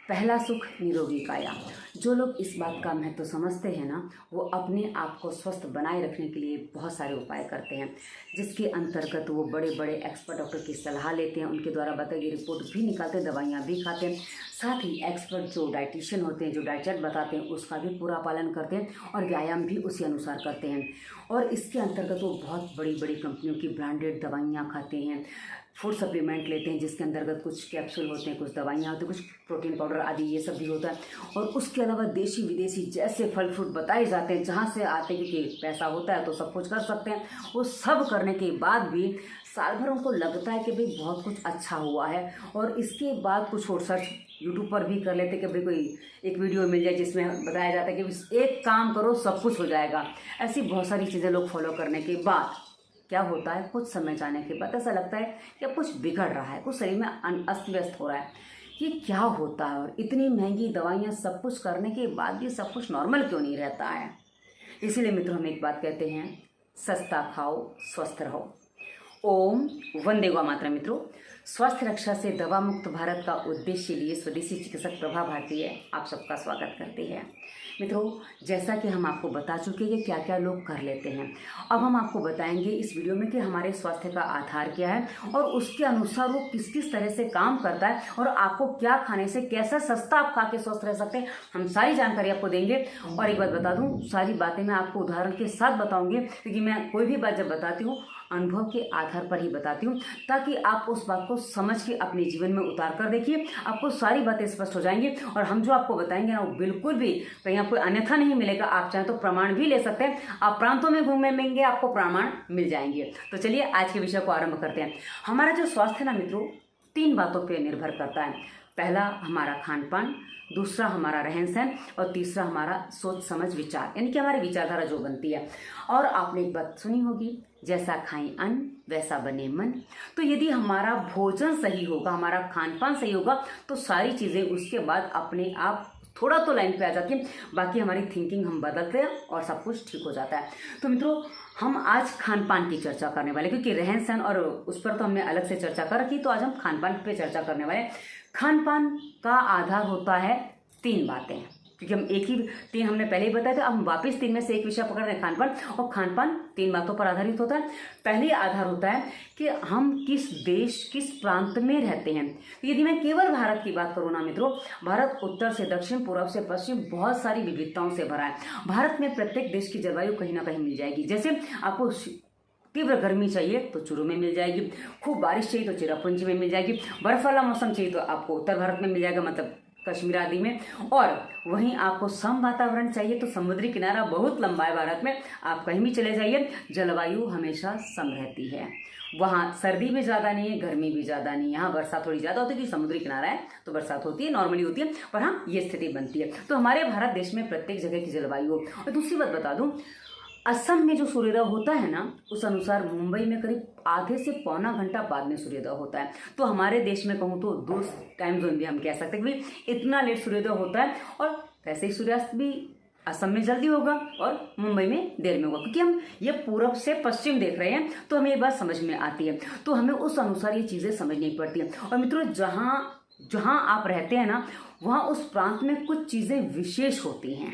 पहला सुख निरोगी काया। जो लोग इस बात का महत्व समझते हैं ना, वो अपने आप को स्वस्थ बनाए रखने के लिए बहुत सारे उपाय करते हैं, जिसके अंतर्गत वो बड़े बड़े एक्सपर्ट डॉक्टर की सलाह लेते हैं, उनके द्वारा बताई गई रिपोर्ट भी निकालते हैं, दवाइयाँ भी खाते हैं। साथ ही एक्सपर्ट जो डाइटिशियन होते हैं, जो डाइट चार्ट बताते हैं, उसका भी पूरा पालन करते हैं और व्यायाम भी उसी अनुसार करते हैं। और इसके अंतर्गत वो बहुत बड़ी बड़ी कंपनियों की ब्रांडेड दवाइयाँ खाते हैं, फूड सप्लीमेंट लेते हैं, जिसके अंतर्गत कुछ कैप्सूल होते हैं, कुछ दवाइयाँ होती हैं, कुछ प्रोटीन पाउडर आदि ये सब भी होता है। और उसके अलावा देशी विदेशी जैसे फल फ्रूट बताए जाते हैं, जहाँ से आते हैं, क्योंकि पैसा होता है तो सब कुछ कर सकते हैं, वो सब करने के बाद भी साल भर उनको लगता है कि भाई बहुत कुछ अच्छा हुआ है। और इसके बाद कुछ और सर्च यूट्यूब पर भी कर लेते हैं कि भाई कोई एक वीडियो मिल जाए जिसमें बताया जाता है कि एक काम करो सब कुछ हो जाएगा। ऐसी बहुत सारी चीज़ें लोग फॉलो करने के बाद क्या होता है, कुछ समय जाने के बाद ऐसा लगता है कि अब कुछ बिगड़ रहा है, कुछ शरीर में अस्त व्यस्त हो रहा है। ये क्या होता है, और इतनी महंगी दवाइयाँ सब कुछ करने के बाद भी सब कुछ नॉर्मल क्यों नहीं रहता है। इसीलिए मित्रों हम एक बात कहते हैं, सस्ता खाओ स्वस्थ रहो। ओम वंदे गौ मातरम। मित्रों, स्वास्थ्य रक्षा से दवा मुक्त भारत का उद्देश्य लिए स्वदेशी चिकित्सक प्रभा भारती आप सबका स्वागत करती है। मित्रों, जैसा कि हम आपको बता चुके हैं क्या क्या लोग कर लेते हैं, अब हम आपको बताएंगे इस वीडियो में कि हमारे स्वास्थ्य का आधार क्या है और उसके अनुसार वो किस किस तरह से काम करता है और आपको क्या खाने से कैसा सस्ता आप खा के स्वस्थ रह सकते हैं, हम सारी जानकारी आपको देंगे। और एक बात बता दूं, सारी बातें मैं आपको उदाहरण के साथ बताऊंगी, क्योंकि मैं कोई भी बात जब बताती हूँ अनुभव के आधार पर ही बताती हूँ, ताकि आप उस बात को समझ के अपने जीवन में उतार कर देखिए, आपको सारी बातें स्पष्ट हो जाएंगी। और हम जो आपको बताएंगे ना, वो बिल्कुल भी कहीं आपको अन्यथा नहीं मिलेगा। आप चाहें तो प्रमाण भी ले सकते हैं, आप प्रांतों में घूमेंगे आपको प्रमाण मिल जाएंगे। तो चलिए आज के विषय को आरंभ करते हैं। हमारा जो स्वास्थ्य है ना मित्रों, 3 बातों पर निर्भर करता है। पहला हमारा खान पान, दूसरा हमारा रहन सहन, और तीसरा हमारा सोच समझ विचार, यानी कि हमारी विचारधारा जो बनती है। और आपने एक बात सुनी होगी, जैसा खाएं अन्न वैसा बने मन। तो यदि हमारा भोजन सही होगा, हमारा खान पान सही होगा, तो सारी चीज़ें उसके बाद अपने आप थोड़ा तो लाइन पे आ जाती है, बाकी हमारी थिंकिंग हम बदलते हैं और सब कुछ ठीक हो जाता है। तो मित्रों, हम आज खान पान की चर्चा करने वाले, क्योंकि रहन सहन और उस पर तो हमने अलग से चर्चा कर रखी, तो आज हम खान पान पे चर्चा करने वाले। खान पान का आधार होता है 3 बातें, क्योंकि हम एक ही 3 हमने पहले ही बताया था, अब हम वापस 3 में से एक विषय पकड़ रहे हैं, खान पान। और खान पान 3 बातों पर आधारित होता है। पहले आधार होता है कि हम किस देश किस प्रांत में रहते हैं। तो यदि मैं केवल भारत की बात करूँ ना मित्रों, भारत उत्तर से दक्षिण, पूर्व से पश्चिम बहुत सारी विविधताओं से भरा है। भारत में प्रत्येक देश की जलवायु कहीं ना कहीं मिल जाएगी। जैसे आपको तीव्र गर्मी चाहिए तो चुरू में मिल जाएगी, खूब बारिश चाहिए तो चिरापुंजी में मिल जाएगी, बर्फ वाला मौसम चाहिए तो आपको उत्तर भारत में मिल जाएगा, मतलब कश्मीर आदि में। और वहीं आपको सम वातावरण चाहिए तो समुद्री किनारा बहुत लंबा है भारत में, आप कहीं भी चले जाइए, जलवायु हमेशा सम रहती है। वहाँ सर्दी भी ज़्यादा नहीं है, गर्मी भी ज़्यादा नहीं है। यहाँ बरसात थोड़ी ज़्यादा होती है, क्योंकि समुद्री किनारा है तो बरसात होती है, नॉर्मली होती है, पर हाँ ये स्थिति बनती है। तो हमारे भारत देश में प्रत्येक जगह की जलवायु। और दूसरी बात बता दूँ, असम में जो सूर्योदय होता है ना, उस अनुसार मुंबई में करीब आधे से पौना घंटा बाद में सूर्योदय होता है। तो हमारे देश में कहूँ तो 2 टाइम जोन भी हम कह सकते हैं कि इतना लेट सूर्योदय होता है। और वैसे ही सूर्यास्त भी असम में जल्दी होगा और मुंबई में देर में होगा, क्योंकि हम ये पूर्व से पश्चिम देख रहे हैं, तो हमें ये बात समझ में आती है। तो हमें उस अनुसार ये चीज़ें समझनी पड़ती हैं। और मित्रों, जहाँ आप रहते हैं ना, वहाँ उस प्रांत में कुछ चीज़ें विशेष होती हैं,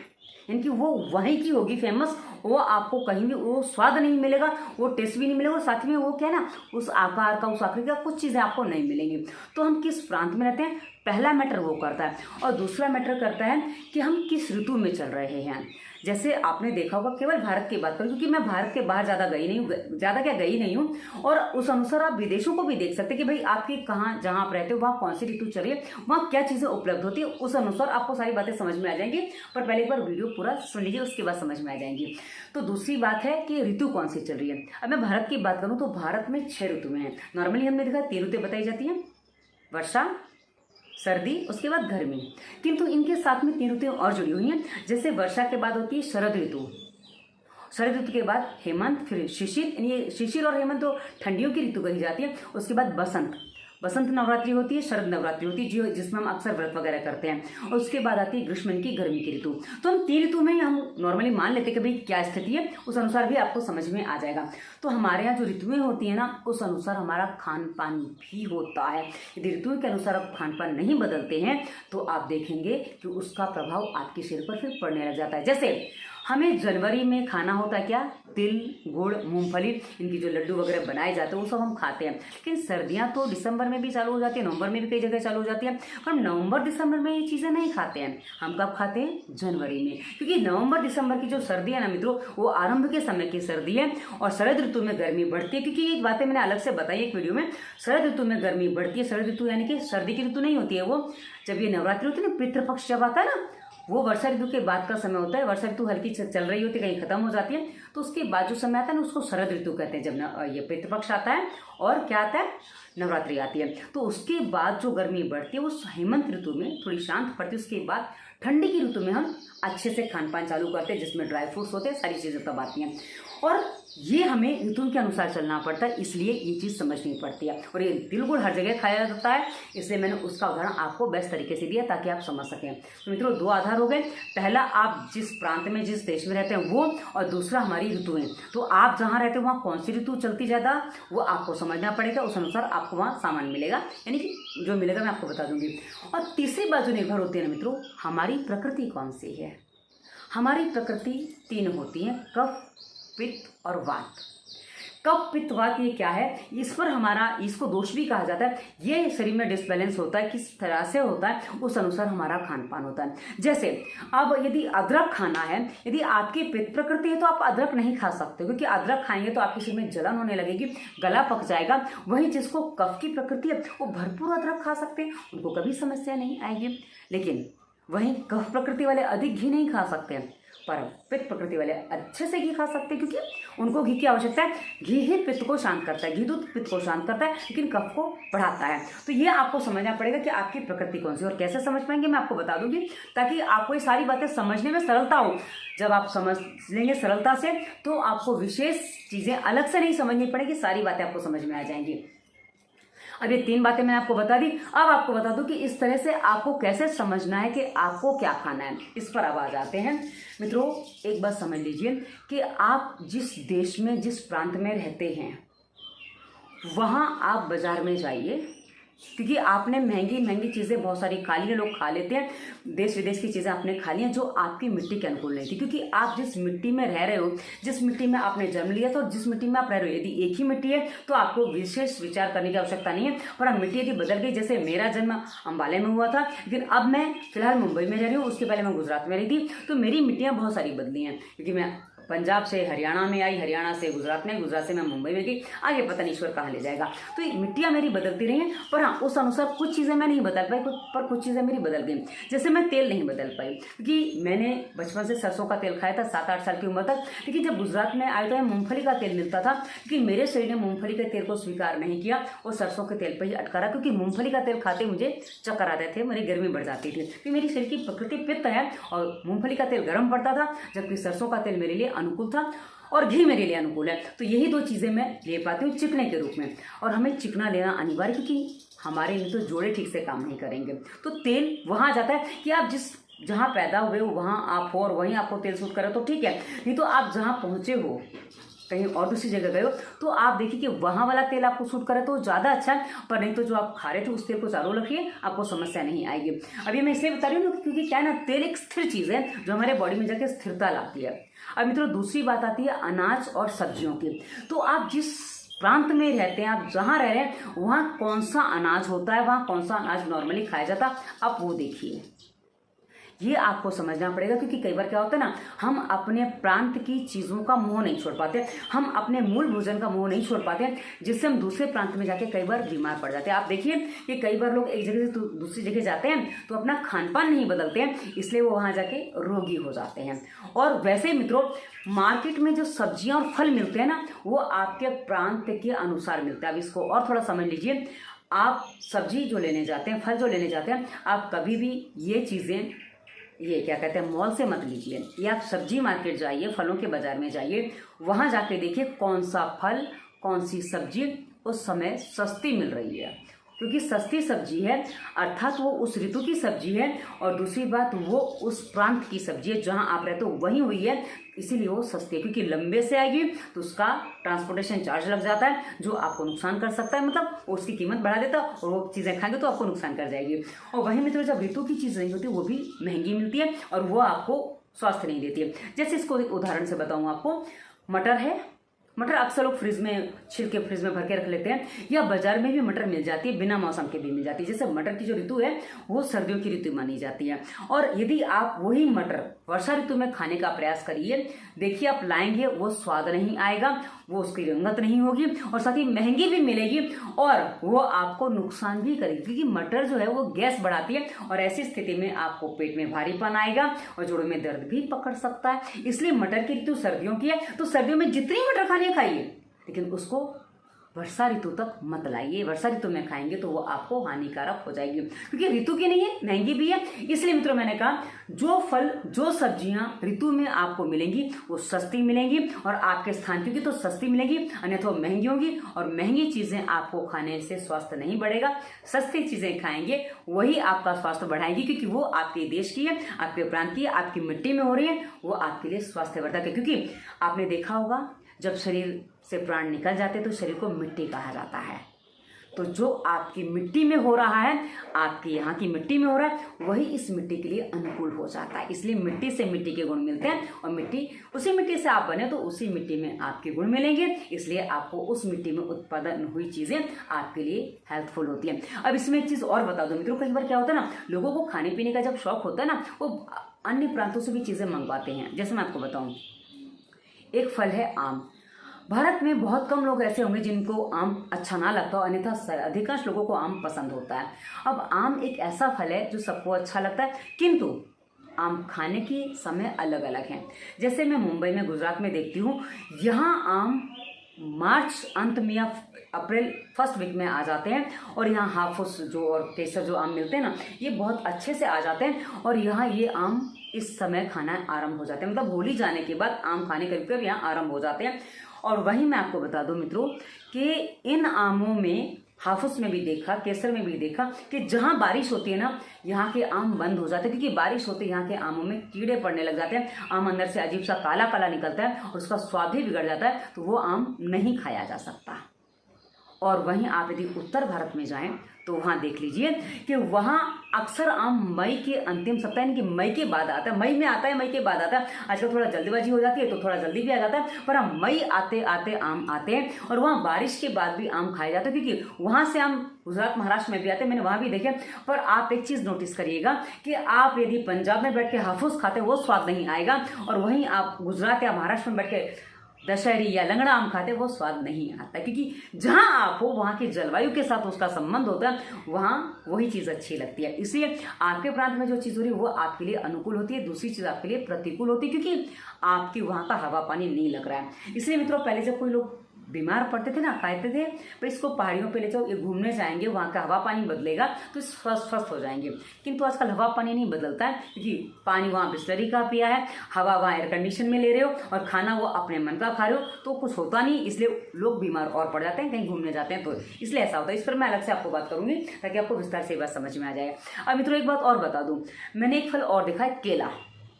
यानी कि वो वहीं की होगी फेमस, वो आपको कहीं भी वो स्वाद नहीं मिलेगा, वो टेस्ट भी नहीं मिलेगा, और साथ में वो क्या है ना, उस आकार का उस आकृति का कुछ चीज़ें आपको नहीं मिलेंगी। तो हम किस प्रांत में रहते हैं, पहला मैटर वो करता है। और दूसरा मैटर करता है कि हम किस ऋतु में चल रहे हैं। जैसे आपने देखा होगा, केवल भारत की बात करूँ क्योंकि मैं भारत के बाहर ज़्यादा गई नहीं हूँ, और उस अनुसार आप विदेशों को भी देख सकते हैं कि भाई आपकी कहाँ, जहाँ आप रहते हो वहाँ कौन सी ऋतु चल रही है, वहाँ क्या चीज़ें उपलब्ध होती है, उस अनुसार आपको सारी बातें समझ में आ जाएंगी। पर पहले एक बार वीडियो पूरा सुन लीजिए, उसके बाद समझ में आ जाएंगी। तो दूसरी बात है कि ऋतु कौन सी चल रही है। अब मैं भारत की बात करूँ तो भारत में 6 ऋतुएं हैं। नॉर्मली हमने देखा 3 ऋतुएं बताई जाती हैं, वर्षा, सर्दी, उसके बाद गर्मी, किंतु इनके साथ में 3 ऋतुएं और जुड़ी हुई हैं। जैसे वर्षा के बाद होती है शरद ऋतु, शरद ऋतु के बाद हेमंत, फिर शिशिर, ये शिशिर और हेमंत तो ठंडियों की ऋतु कही जाती है। उसके बाद बसंत, बसंत नवरात्रि होती है, शरद नवरात्रि होती है जिसमें हम अक्सर व्रत वगैरह करते हैं, और उसके बाद आती है ग्रीष्म की गर्मी की ऋतु। तो हम 3 ऋतु में ही हम नॉर्मली मान लेते हैं कि भाई क्या स्थिति है, उस अनुसार भी आपको समझ में आ जाएगा। तो हमारे यहाँ जो ऋतुएं होती है ना, उस अनुसार हमारा खान पान भी होता है। यदि ऋतुओं के अनुसार आप खान पान नहीं बदलते हैं तो आप देखेंगे कि उसका प्रभाव आपके शरीर पर फिर पड़ने लग जाता है। जैसे हमें जनवरी में खाना होता है क्या, तिल, गुड़, मूंगफली, इनकी जो लड्डू वगैरह बनाए जाते हैं वो सब हम खाते हैं। लेकिन सर्दियां तो दिसंबर में भी चालू हो जाती है, नवंबर में भी कई जगह चालू हो जाती है, पर हम नवंबर दिसंबर में ये चीज़ें नहीं खाते हैं। हम कब खाते हैं, जनवरी में, क्योंकि नवंबर दिसंबर की जो सर्दी है ना मित्रों, वो आरंभ के समय की सर्दी है और शरद ऋतु में गर्मी बढ़ती है। क्योंकि ये बातें मैंने अलग से बताई एक वीडियो में, शरद ऋतु में गर्मी बढ़ती है। शरद ऋतु यानी कि सर्दी की ऋतु नहीं होती है वो, जब ये नवरात्रि होती है ना, पितृपक्ष जब आता है ना, वो वर्षा ऋतु के बाद का समय होता है। वर्षा ऋतु हल्की चल रही होती है, कहीं खत्म हो जाती है, तो उसके बाद जो समय आता है ना, उसको शरद ऋतु कहते हैं। जब ये पितृपक्ष आता है और क्या आता है, नवरात्रि आती है, तो उसके बाद जो गर्मी बढ़ती है वो हेमंत ऋतु में थोड़ी शांत पड़ती है। उसके बाद ठंडी की ऋतु में हम अच्छे से खान पान चालू करते हैं, जिसमें ड्राई फ्रूट्स होते हैं, सारी चीज़ें तब आती हैं। और ये हमें ऋतुओं के अनुसार चलना पड़ता है, इसलिए ये चीज़ समझनी पड़ती है। और ये तिल गुड़ हर जगह खाया जाता है, इसलिए मैंने उसका उदाहरण आपको बेस्ट तरीके से दिया ताकि आप समझ सकें। तो मित्रों, 2 आधार हो गए, पहला आप जिस प्रांत में जिस देश में रहते हैं वो, और दूसरा हमारी ऋतुएं। तो आप जहाँ रहते हैं वहाँ कौन सी ऋतु चलती ज़्यादा, वो आपको समझना पड़ेगा, उस अनुसार आपको वहाँ सामान मिलेगा, यानी कि जो मिलेगा मैं आपको बता दूंगी। और तीसरी बात जो निर्भर होती है ना मित्रों, हमारी प्रकृति कौन सी है। हमारी प्रकृति 3 होती है, कफ, पित्त और वात। कफ, पित्त, वात ये क्या है, इस पर हमारा, इसको दोष भी कहा जाता है। ये शरीर में डिसबैलेंस होता है, किस तरह से होता है, उस अनुसार हमारा खान पान होता है। जैसे अब यदि अदरक खाना है, यदि आपकी पित्त प्रकृति है तो आप अदरक नहीं खा सकते, क्योंकि अदरक खाएंगे तो आपके शरीर में जलन होने लगेगी, गला पक जाएगा। वहीं जिसको कफ की प्रकृति है वो भरपूर अदरक खा सकते हैं, उनको कभी समस्या नहीं आएगी। लेकिन वहीं कफ प्रकृति वाले अधिक घी नहीं खा सकते हैं, पर पित्त प्रकृति वाले अच्छे से घी खा सकते हैं, क्योंकि उनको घी की आवश्यकता है। घी ही पित्त को शांत करता है, घी दूध पित्त को शांत करता है, लेकिन कफ को बढ़ाता है। तो ये आपको समझना पड़ेगा कि आपकी प्रकृति कौन सी, और कैसे समझ पाएंगे मैं आपको बता दूंगी, ताकि आपको ये सारी बातें समझने में सरलता हो। जब आप समझ लेंगे सरलता से तो आपको विशेष चीज़ें अलग से नहीं समझनी पड़ेगी, सारी बातें आपको समझ में आ जाएंगी। अब ये 3 बातें मैंने आपको बता दी, अब आपको बता दूं कि इस तरह से आपको कैसे समझना है कि आपको क्या खाना है। इस पर अब आ जाते हैं मित्रों। एक बात समझ लीजिए कि आप जिस देश में, जिस प्रांत में रहते हैं, वहाँ आप बाजार में जाइए, क्योंकि आपने महंगी महंगी चीज़ें बहुत सारी खा ली हैं, लोग खा लेते हैं, देश विदेश की चीज़ें आपने खा ली हैं जो आपकी मिट्टी के अनुकूल नहीं थी। क्योंकि आप जिस मिट्टी में रह रहे हो, जिस मिट्टी में आपने जन्म लिया था और जिस मिट्टी में आप रह रहे हो, यदि एक ही मिट्टी है तो आपको विशेष विचार करने की आवश्यकता नहीं है। पर अब मिट्टी यदि बदल गई, जैसे मेरा जन्म अम्बाले में हुआ था, लेकिन अब मैं फिलहाल मुंबई में रह रही हूँ, उसके पहले मैं गुजरात में रही थी, तो मेरी मिट्टियाँ बहुत सारी बदली हैं। क्योंकि मैं पंजाब से हरियाणा में आई, हरियाणा से गुजरात में, गुजरात से मैं मुंबई में गई, आगे पता नहीं ईश्वर कहाँ ले जाएगा। तो ये मिट्टियाँ मेरी बदलती रही हैं, पर हाँ उस अनुसार कुछ चीज़ें मैं नहीं बदल पाई, पर कुछ चीज़ें मेरी बदल गई। जैसे मैं तेल नहीं बदल पाई, क्योंकि मैंने बचपन से सरसों का तेल खाया था 7-8 साल की उम्र तक, लेकिन जब गुजरात में आया तो मूंगफली का तेल मिलता था, लेकिन मेरे शरीर ने मूंगफली के तेल को स्वीकार नहीं किया और सरसों के तेल पर ही अटका रहा, क्योंकि मूंगफली का तेल खाते मुझे चक्कर आते थे, मेरी गर्मी बढ़ जाती थी, क्योंकि मेरी शरीर की प्रकृति पित्त है और मूंगफली का तेल गर्म पड़ता था, जबकि सरसों का तेल मेरे लिए अनुकूल था और घी मेरे लिए अनुकूल है। तो यही 2 चीज़ें मैं ले पाती हूँ चिकने के रूप में, और हमें चिकना लेना अनिवार्य, क्योंकि हमारे लिए तो जोड़े ठीक से काम नहीं करेंगे। तो तेल वहाँ जाता है कि आप जहाँ पैदा हुए हो वहाँ आप हो और वहीं आपको तेल सूट करे तो ठीक है, नहीं तो आप जहाँ पहुँचे हो, कहीं और दूसरी जगह गए हो, तो आप देखिए कि वहाँ वाला तेल आपको सूट करे तो ज़्यादा अच्छा है, पर नहीं तो जो आप खा रहे थे उस तेल को चालू रखिए, आपको समस्या नहीं आएगी। अभी मैं इसलिए बता रही हूँ क्योंकि क्या है ना, तेल एक स्थिर चीज़ है जो हमारे बॉडी में जाके स्थिरता लाती है। अब मित्रों, दूसरी बात आती है अनाज और सब्जियों की। तो आप जिस प्रांत में रहते हैं, आप जहाँ रह रहे हैं, वहाँ कौन सा अनाज होता है, वहाँ कौन सा अनाज नॉर्मली खाया जाता है, आप वो देखिए। ये आपको समझना पड़ेगा, क्योंकि कई बार क्या होता है ना, हम अपने प्रांत की चीज़ों का मोह नहीं छोड़ पाते, हम अपने मूल भोजन का मोह नहीं छोड़ पाते, जिससे हम दूसरे प्रांत में जाके कई बार बीमार पड़ जाते हैं। आप देखिए कि कई बार लोग एक जगह से दूसरी जगह जाते हैं तो अपना खान पान नहीं बदलते हैं, इसलिए वो वहाँ जाके रोगी हो जाते हैं। और वैसे मित्रों, मार्केट में जो सब्जियाँ और फल मिलते हैं ना, वो आपके प्रांत के अनुसार मिलता है। अब इसको और थोड़ा समझ लीजिए। आप सब्जी जो लेने जाते हैं, फल जो लेने जाते हैं, आप कभी भी ये चीज़ें, ये क्या कहते हैं, मॉल से मत लीजिए। ये आप सब्जी मार्केट जाइए, फलों के बाजार में जाइए, वहाँ जाके देखिए कौन सा फल, कौन सी सब्जी उस समय सस्ती मिल रही है, क्योंकि सस्ती सब्जी है, अर्थात वो उस ऋतु की सब्जी है, और दूसरी बात वो उस प्रांत की सब्जी है जहां आप रहते हो वहीं हुई है, इसीलिए वो सस्ती है। क्योंकि लंबे से आएगी तो उसका ट्रांसपोर्टेशन चार्ज लग जाता है जो आपको नुकसान कर सकता है, मतलब उसकी कीमत बढ़ा देता है, और वो चीज़ें खाएंगे तो आपको नुकसान कर जाएगी। और वहीं मित्रों जब ऋतु की चीज़ नहीं होती वो भी महंगी मिलती है और वो आपको स्वास्थ्य नहीं देती है। जैसे इसको एक उदाहरण से बताऊँ आपको, मटर है, मटर अक्सर लोग फ्रिज में छिल के फ्रिज में भर के रख लेते हैं, या बाजार में भी मटर मिल जाती है, बिना मौसम के भी मिल जाती है। जैसे मटर की जो ऋतु है वो सर्दियों की ऋतु मानी जाती है, और यदि आप वही मटर वर्षा ऋतु में खाने का प्रयास करिए, देखिए आप लाएंगे वो स्वाद नहीं आएगा, वो उसकी रंगत नहीं होगी, और साथ ही महंगी भी मिलेगी, और वो आपको नुकसान भी करेगी, क्योंकि मटर जो है वो गैस बढ़ाती है, और ऐसी स्थिति में आपको पेट में भारीपन आएगा और जोड़ों में दर्द भी पकड़ सकता है। इसलिए मटर की ऋतु सर्दियों की है, तो सर्दियों में जितनी मटर खानी है खाइए, लेकिन उसको वर्षा ऋतु तक मत लाइए। वर्षा ऋतु में खाएंगे तो वो आपको हानिकारक हो जाएगी, क्योंकि ऋतु की नहीं है, महंगी भी है। इसलिए मित्रों मैंने कहा जो फल जो सब्जियां ऋतु में आपको मिलेंगी वो सस्ती मिलेंगी, और आपके स्थान की तो सस्ती मिलेगी, अन्यथा महंगी होगी, और महंगी चीजें आपको खाने से स्वास्थ्य नहीं बढ़ेगा। सस्ती चीजें खाएंगे वही आपका स्वास्थ्य बढ़ाएगी, क्योंकि वो आपके देश की है, आपके प्रांत की है, आपकी मिट्टी में हो रही है, वो आपके लिए स्वास्थ्यवर्धक है। क्योंकि आपने देखा होगा जब शरीर से प्राण निकल जाते तो शरीर को मिट्टी कहा जाता है। तो जो आपकी मिट्टी में हो रहा है, आपकी यहाँ की मिट्टी में हो रहा है, वही इस मिट्टी के लिए अनुकूल हो जाता है। इसलिए मिट्टी से मिट्टी के गुण मिलते हैं, और मिट्टी उसी मिट्टी से आप बने तो उसी मिट्टी में आपके गुण मिलेंगे। इसलिए आपको उस मिट्टी में उत्पादन हुई चीजें आपके लिए हेल्पफुल होती हैं। अब इसमें एक चीज और बता दो मित्रों, कई बार क्या होता है ना, लोगों को खाने पीने का जब शौक होता है ना, वो अन्य प्रांतों से भी चीजें मंगवाते हैं। जैसे मैं आपको बताऊं, एक फल है आम। भारत में बहुत कम लोग ऐसे होंगे जिनको आम अच्छा ना लगता हो, अन्यथा अधिकांश लोगों को आम पसंद होता है। अब आम एक ऐसा फल है जो सबको अच्छा लगता है, किंतु आम खाने की समय अलग अलग हैं। जैसे मैं मुंबई में, गुजरात में देखती हूँ, यहाँ आम मार्च अंत में या अप्रैल फर्स्ट वीक में आ जाते हैं, और यहाँ हाफुस जो और केसर जो आम मिलते हैं ना, ये बहुत अच्छे से आ जाते हैं, और यहाँ ये आम इस समय खाना आरंभ हो जाते हैं। मतलब होली जाने के बाद आम खाने करीब यहाँ आरंभ हो जाते हैं। और वहीं मैं आपको बता दूं मित्रों कि इन आमों में, हाफुस में भी देखा, केसर में भी देखा, कि जहां बारिश होती है ना, यहाँ के आम बंद हो जाते हैं, क्योंकि बारिश होते यहाँ के आमों में कीड़े पड़ने लग जाते हैं। आम अंदर से अजीब सा काला काला निकलता है और उसका स्वाद भी बिगड़ जाता है, तो वो आम नहीं खाया जा सकता। और वहीं आप यदि उत्तर भारत में जाएं तो वहाँ देख लीजिए कि वहाँ अक्सर आम मई के अंतिम सप्ताह, यानी कि मई के बाद आता है। मई में आता है, मई के बाद आता है। आजकल थोड़ा जल्दीबाजी हो जाती है तो थोड़ा जल्दी भी आ जाता है, पर हाँ मई आते आते आम आते हैं, और वहाँ बारिश के बाद भी आम खाए जाते हैं, क्योंकि वहाँ से आम गुजरात महाराष्ट्र में भी आते हैं, मैंने वहाँ भी देखे। पर आप एक चीज़ नोटिस करिएगा कि आप यदि पंजाब में बैठ के हाफुस खाते वो स्वाद नहीं आएगा, और वहीं आप गुजरात या महाराष्ट्र में बैठ के दशहरी या लंगड़ा आम खाते वो स्वाद नहीं आता, क्योंकि जहां आप हो वहां की जलवायु के साथ उसका संबंध होता है, वहां वही चीज अच्छी लगती है। इसलिए आपके प्रांत में जो चीज हो रही है वो आपके लिए अनुकूल होती है, दूसरी चीज आपके लिए प्रतिकूल होती है, क्योंकि आपकी वहां का हवा पानी नहीं लग रहा है। इसलिए मित्रों, पहले जब कोई लोग बीमार पड़ते थे ना, कहते थे भाई इसको पहाड़ियों पे ले जाओ, ये घूमने जाएंगे, वहाँ का हवा पानी बदलेगा तो स्वस्थ हो जाएंगे। किंतु आजकल हवा पानी नहीं बदलता है, क्योंकि पानी वहाँ बिस्लरी का पिया है, हवा वहाँ एयर कंडीशन में ले रहे हो, और खाना वो अपने मन का खा रहे हो, तो कुछ होता नहीं। इसलिए लोग बीमार और पड़ जाते हैं कहीं घूमने जाते हैं, तो इसलिए ऐसा होता है। इस पर मैं अलग से आपको बात करूंगी ताकि आपको विस्तार से बात समझ में आ जाए। अब मित्रों एक बात और बता दूं, मैंने एक फल और देखा है, केला।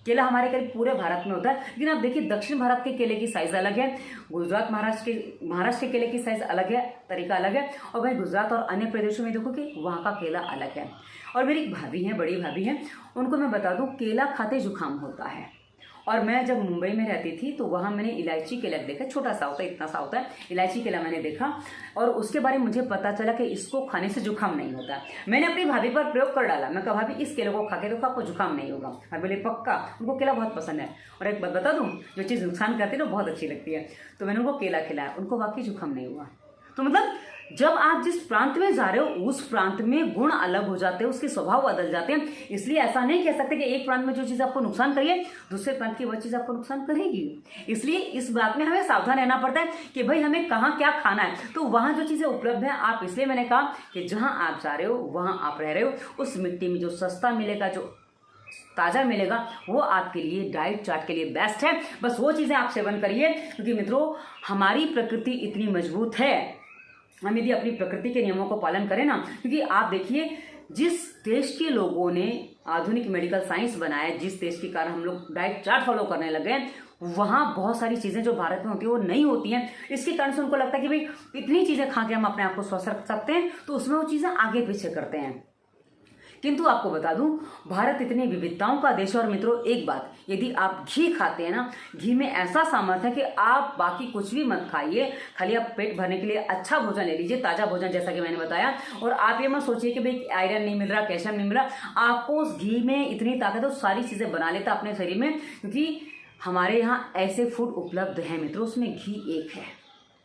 केला हमारे करीब पूरे भारत में होता है, लेकिन आप देखिए दक्षिण भारत के केले की साइज अलग है, गुजरात महाराष्ट्र के केले की साइज अलग है, तरीका अलग है, और वहीं गुजरात और अन्य प्रदेशों में देखो कि वहाँ का केला अलग है। और मेरी एक भाभी हैं, बड़ी भाभी हैं, उनको मैं बता दूं केला खाते जुकाम होता है। और मैं जब मुंबई में रहती थी तो वहाँ मैंने इलायची केला देखा, छोटा सा होता है, इतना सा होता है, इलायची केला मैंने देखा, और उसके बारे में मुझे पता चला कि इसको खाने से जुकाम नहीं होता। मैंने अपनी भाभी पर प्रयोग कर डाला, मैं कहा भाभी इस केले को खा के देखो, आपको जुकाम नहीं होगा। भाभी बोले पक्का, उनको केला बहुत पसंद है। और एक बात बता दूं, जो चीज़ नुकसान करती है ना बहुत अच्छी लगती है, तो मैंने उनको केला खिलाया, उनको वाकई जुकाम नहीं हुआ। तो मतलब जब आप जिस प्रांत में जा रहे हो उस प्रांत में गुण अलग हो जाते हैं, उसके स्वभाव बदल जाते हैं। इसलिए ऐसा नहीं कह सकते कि एक प्रांत में जो चीज़ आपको नुकसान करिए दूसरे प्रांत की वह चीज़ आपको नुकसान करेगी। इसलिए इस बात में हमें सावधान रहना पड़ता है कि भाई हमें कहाँ क्या खाना है, तो वहाँ जो चीज़ें उपलब्ध हैं आप, इसलिए मैंने कहा कि जहाँ आप जा रहे हो वहाँ आप रह रहे हो, उस मिट्टी में जो सस्ता मिलेगा, जो ताज़ा मिलेगा, वो आपके लिए डाइट चार्ट के लिए बेस्ट है। बस वो चीज़ें आप सेवन करिए, क्योंकि मित्रों हमारी प्रकृति इतनी मजबूत है हम यदि अपनी प्रकृति के नियमों को पालन करें ना, क्योंकि आप देखिए जिस देश के लोगों ने आधुनिक मेडिकल साइंस बनाया, जिस देश के कारण हम लोग डाइट चार्ट फॉलो करने लगे, वहाँ बहुत सारी चीज़ें जो भारत में होती है वो नहीं होती हैं। इसके कारण से उनको लगता है कि भाई इतनी चीज़ें खा के हम अपने आप को स्वस्थ रख सकते हैं, तो उसमें वो चीज़ें आगे पीछे करते हैं। किंतु आपको बता दूं, भारत इतनी विविधताओं का देश है। और मित्रों एक बात, यदि आप घी खाते हैं ना, घी में ऐसा सामर्थ्य है कि आप बाकी कुछ भी मत खाइए, खाली आप पेट भरने के लिए अच्छा भोजन ले लीजिए, ताज़ा भोजन, जैसा कि मैंने बताया। और आप ये मत सोचिए कि भाई आयरन नहीं मिल रहा, कैल्शियम नहीं मिल रहा, आपको उस घी में इतनी ताकत है, सारी चीज़ें बना लेता अपने शरीर में, क्योंकि हमारे यहाँ ऐसे फूड उपलब्ध हैं मित्रों, उसमें घी एक है।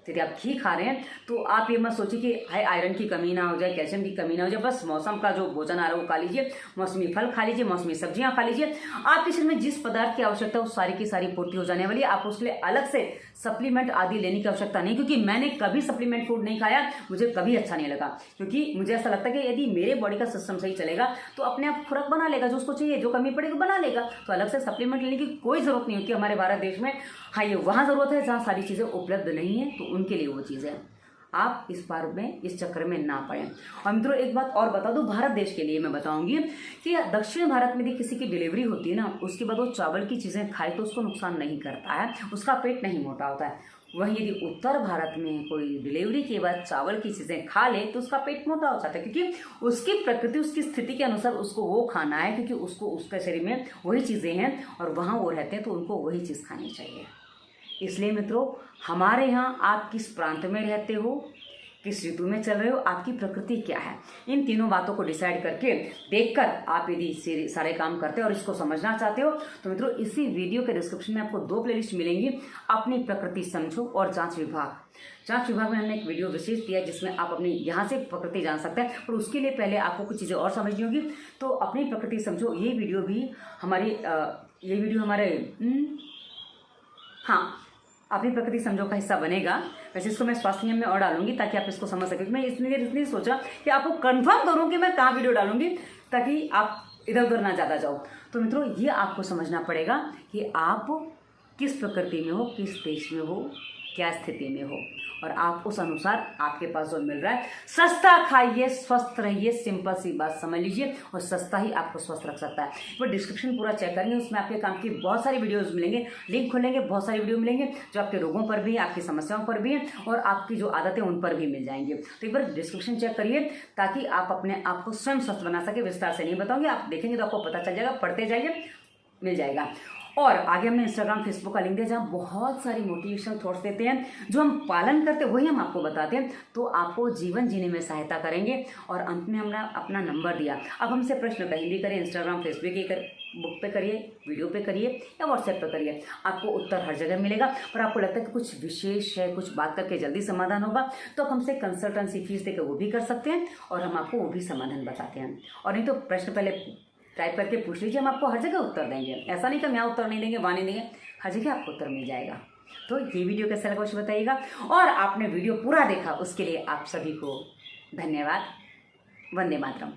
यदि आप घी खा रहे हैं तो आप ये मत सोचिए कि हाय आयरन की कमी ना हो जाए, कैल्शियम की कमी ना हो जाए, बस मौसम का जो भोजन आ रहा है वो खा लीजिए, मौसमी फल खा लीजिए, मौसमी सब्जियां खा लीजिए, आपके शरीर में जिस पदार्थ की आवश्यकता है वो सारी की सारी पूर्ति हो जाने वाली है। आप उसके लिए अलग से सप्लीमेंट आदि लेने की आवश्यकता नहीं, क्योंकि मैंने कभी सप्लीमेंट फूड नहीं खाया, मुझे कभी अच्छा नहीं लगा, क्योंकि मुझे ऐसा लगता है कि यदि मेरे बॉडी का सिस्टम सही चलेगा तो अपने आप खुराक बना लेगा, जो उसको चाहिए, जो कमी पड़ेगी बना लेगा, तो अलग से सप्लीमेंट लेने की कोई जरूरत नहीं होती हमारे भारत देश में। हाँ, ये वहाँ जरूरत है जहाँ सारी चीज़ें उपलब्ध नहीं है, तो उनके लिए वो चीज़ है। आप इस बार में इस चक्कर में ना पड़े। और मित्रों एक बात और बता दूं, भारत देश के लिए मैं बताऊंगी कि दक्षिण भारत में यदि किसी की डिलीवरी होती है ना, उसके बाद वो चावल की चीज़ें खाए तो उसको नुकसान नहीं करता है, उसका पेट नहीं मोटा होता है। वहीं यदि उत्तर भारत में कोई डिलीवरी के बाद चावल की चीज़ें खा ले तो उसका पेट मोटा हो जाता है, क्योंकि उसकी प्रकृति, उसकी स्थिति के अनुसार उसको वो खाना है, क्योंकि उसको उसके शरीर में वही चीज़ें हैं और वहाँ वो रहते हैं, तो उनको वही चीज़ खानी चाहिए। इसलिए मित्रों, हमारे यहाँ आप किस प्रांत में रहते हो, किस ऋतु में चल रहे हो, आपकी प्रकृति क्या है, इन तीनों बातों को डिसाइड करके देखकर आप यदि सारे काम करते हो और इसको समझना चाहते हो तो मित्रों इसी वीडियो के डिस्क्रिप्शन में आपको 2 प्लेलिस्ट मिलेंगी, अपनी प्रकृति समझो और जांच विभाग। जांच विभाग में हमने एक वीडियो विशेष दिया है जिसमें आप अपनी यहाँ से प्रकृति जान सकते हैं, पर उसके लिए पहले आपको कुछ चीज़ें और समझनी होगी। तो अपनी प्रकृति समझो ये वीडियो भी हमारे हाँ, अपनी प्रकृति समझो का हिस्सा बनेगा। वैसे इसको मैं स्वास्थ्य नियम में और डालूंगी ताकि आप इसको समझ सकें। मैं इसलिए सोचा कि आपको कंफर्म करूं कि मैं कहाँ वीडियो डालूंगी, ताकि आप इधर उधर ना ज़्यादा जाओ। तो मित्रों ये आपको समझना पड़ेगा कि आप किस प्रकृति में हो, किस देश में हो, क्या स्थिति में हो, और आप उस अनुसार आपके पास जो मिल रहा है सस्ता खाइए, स्वस्थ रहिए। सिंपल सी बात समझ लीजिए, और सस्ता ही आपको स्वस्थ रख सकता है। वो डिस्क्रिप्शन पूरा चेक करेंगे, उसमें आपके काम की बहुत सारी वीडियोस मिलेंगे, लिंक खोलेंगे, बहुत सारी वीडियो मिलेंगे जो आपके रोगों पर भी है, आपकी समस्याओं पर भी है, और आपकी जो आदतें उन पर भी मिल जाएंगे। तो एक बार डिस्क्रिप्शन चेक करिए ताकि आप अपने आप को स्वयं स्वस्थ बना सके। विस्तार से नहीं बताऊंगी, आप देखेंगे तो आपको पता चल जाएगा, पढ़ते जाइए, मिल जाएगा। और आगे हमने इंस्टाग्राम, फेसबुक का लिंक दिया जहाँ बहुत सारी मोटिवेशनल थॉट्स देते हैं, जो हम पालन करते हैं वही हम आपको बताते हैं, तो आपको जीवन जीने में सहायता करेंगे। और अंत में हमने अपना नंबर दिया। अब हमसे प्रश्न कहीं भी करें, इंस्टाग्राम, फेसबुक बुक पे करिए, वीडियो पे करिए या व्हाट्सएप पे करिए, आपको उत्तर हर जगह मिलेगा। और आपको लगता है कि कुछ विशेष है, कुछ बात करके जल्दी समाधान होगा, तो आप हमसे कंसल्टेंसी फीस देकर वो भी कर सकते हैं और हम आपको वो भी समाधान बताते हैं। और नहीं तो प्रश्न पहले टाइप करके पूछ लीजिए, हम आपको हर जगह उत्तर देंगे। ऐसा नहीं कि हम यहाँ उत्तर नहीं देंगे, वहाँ नहीं देंगे, हर जगह आपको उत्तर मिल जाएगा। तो ये वीडियो कैसा लगा कुछ बताइएगा, और आपने वीडियो पूरा देखा उसके लिए आप सभी को धन्यवाद। वंदे मातरम।